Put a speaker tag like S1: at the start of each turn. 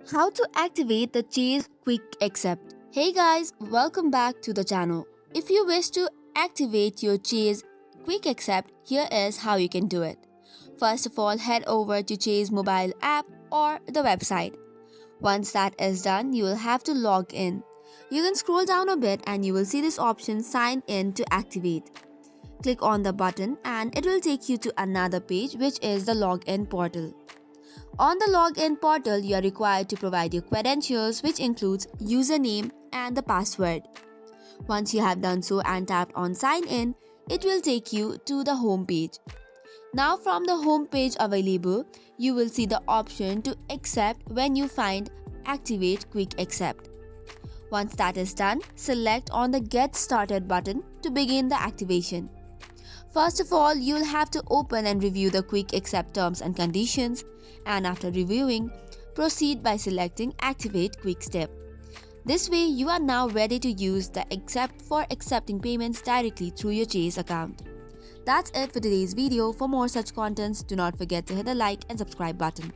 S1: How to activate the Chase QuickAccept. Hey guys, welcome back to the channel. If you wish to activate your Chase QuickAccept, here is how you can do it. First of all, head over to Chase mobile app or the website. Once that is done, you will have to log in. You can scroll down a bit and you will see this option sign in to activate. Click on the button and it will take you to another page, which is the login portal. On the login portal, you are required to provide your credentials, which includes username and the password. Once you have done so and tapped on sign in, it will take you to the home page. Now from the home page available, you will see the option to accept when you find activate quick accept. Once that is done, select on the get started button to begin the activation. First of all, you'll have to open and review the quick accept terms and conditions, and after reviewing, proceed by selecting activate quick step. This way, you are now ready to use the accept for accepting payments directly through your Chase account. That's it for today's video. For more such contents, do not forget to hit the like and subscribe button.